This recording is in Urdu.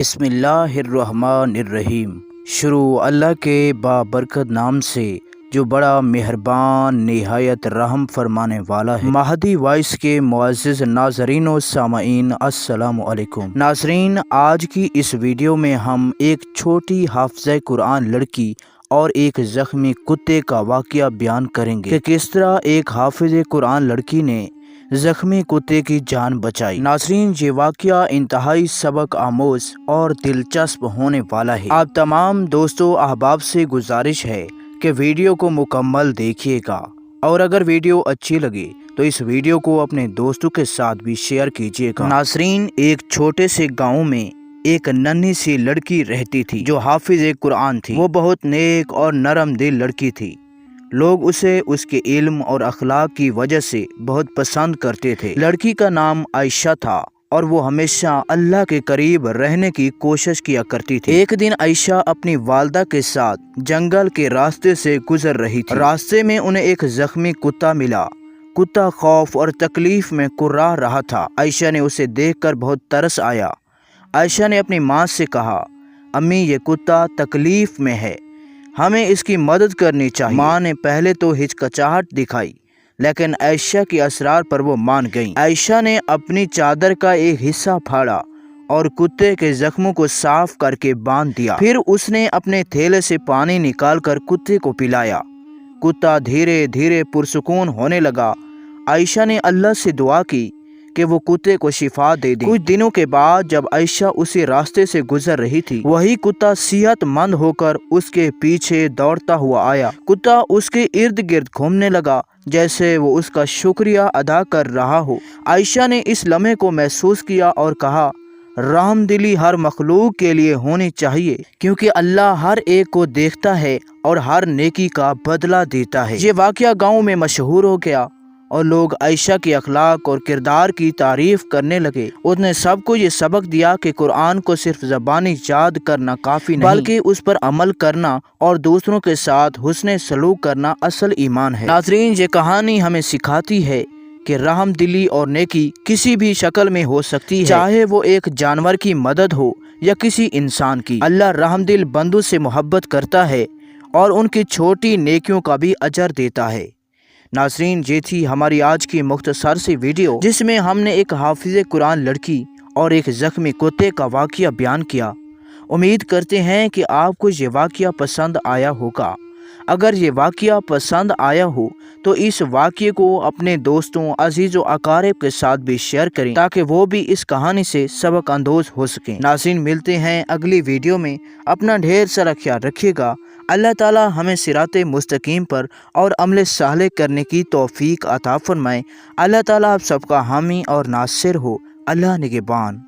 بسم اللہ الرحمن الرحیم۔ شروع اللہ کے بابرکت نام سے جو بڑا مہربان نہایت رحم فرمانے والا ہے۔ مہدی وائس کے معزز ناظرین و سامعین السلام علیکم۔ ناظرین، آج کی اس ویڈیو میں ہم ایک چھوٹی حافظہ قرآن لڑکی اور ایک زخمی کتے کا واقعہ بیان کریں گے کہ کس طرح ایک حافظ قرآن لڑکی نے زخمی کتے کی جان بچائی۔ ناظرین، یہ واقعہ انتہائی سبق آموز اور دلچسپ ہونے والا ہے۔ آپ تمام دوستوں احباب سے گزارش ہے کہ ویڈیو کو مکمل دیکھیے گا، اور اگر ویڈیو اچھی لگے تو اس ویڈیو کو اپنے دوستوں کے ساتھ بھی شیئر کیجیے گا۔ ناظرین، ایک چھوٹے سے گاؤں میں ایک ننھی سی لڑکی رہتی تھی جو حافظ قرآن تھی۔ وہ بہت نیک اور نرم دل لڑکی تھی۔ لوگ اسے اس کے علم اور اخلاق کی وجہ سے بہت پسند کرتے تھے۔ لڑکی کا نام عائشہ تھا اور وہ ہمیشہ اللہ کے قریب رہنے کی کوشش کیا کرتی تھی۔ ایک دن عائشہ اپنی والدہ کے ساتھ جنگل کے راستے سے گزر رہی تھی۔ راستے میں انہیں ایک زخمی کتا ملا۔ کتا خوف اور تکلیف میں کرا رہا تھا۔ عائشہ نے اسے دیکھ کر بہت ترس آیا۔ عائشہ نے اپنی ماں سے کہا، امی، یہ کتا تکلیف میں ہے، ہمیں اس کی مدد کرنی چاہیے۔ ماں نے پہلے تو ہچکچاہٹ دکھائی، لیکن عائشہ کے اصرار پر وہ مان گئیں۔ عائشہ نے اپنی چادر کا ایک حصہ پھاڑا اور کتے کے زخموں کو صاف کر کے باندھ دیا۔ پھر اس نے اپنے تھیلے سے پانی نکال کر کتے کو پلایا۔ کتا دھیرے دھیرے پرسکون ہونے لگا۔ عائشہ نے اللہ سے دعا کی کہ وہ کتے کو شفا دے دے۔ کچھ دنوں کے بعد جب عائشہ اسی راستے سے گزر رہی تھی، وہی کتا صحت مند ہو کر اس کے پیچھے دوڑتا ہوا آیا۔ کتا اس کے ارد گرد گھومنے لگا جیسے وہ اس کا شکریہ ادا کر رہا ہو۔ عائشہ نے اس لمحے کو محسوس کیا اور کہا، رحم دلی ہر مخلوق کے لیے ہونی چاہیے، کیونکہ اللہ ہر ایک کو دیکھتا ہے اور ہر نیکی کا بدلہ دیتا ہے۔ یہ واقعہ گاؤں میں مشہور ہو گیا اور لوگ عائشہ کے اخلاق اور کردار کی تعریف کرنے لگے۔ اس نے سب کو یہ سبق دیا کہ قرآن کو صرف زبانی یاد کرنا کافی نہیں، بلکہ اس پر عمل کرنا اور دوسروں کے ساتھ حسن سلوک کرنا اصل ایمان ہے۔ ناظرین، یہ کہانی ہمیں سکھاتی ہے کہ رحم دلی اور نیکی کسی بھی شکل میں ہو سکتی ہے، چاہے وہ ایک جانور کی مدد ہو یا کسی انسان کی۔ اللہ رحم دل بندوں سے محبت کرتا ہے اور ان کی چھوٹی نیکیوں کا بھی اجر دیتا ہے۔ ناظرین، یہ تھی ہماری آج کی مختصر سی ویڈیو، جس میں ہم نے ایک حافظ قرآن لڑکی اور ایک زخمی کتے کا واقعہ بیان کیا۔ امید کرتے ہیں کہ آپ کو یہ واقعہ پسند آیا ہوگا۔ اگر یہ واقعہ پسند آیا ہو تو اس واقعے کو اپنے دوستوں، عزیز و اقارب کے ساتھ بھی شیئر کریں تاکہ وہ بھی اس کہانی سے سبق اندوز ہو سکیں۔ ناظرین، ملتے ہیں اگلی ویڈیو میں۔ اپنا ڈھیر سارا خیال رکھیے گا۔ اللہ تعالی ہمیں صراط مستقیم پر اور عمل صالح کرنے کی توفیق عطا فرمائے۔ اللہ تعالی آپ سب کا حامی اور ناصر ہو۔ اللہ نگہبان۔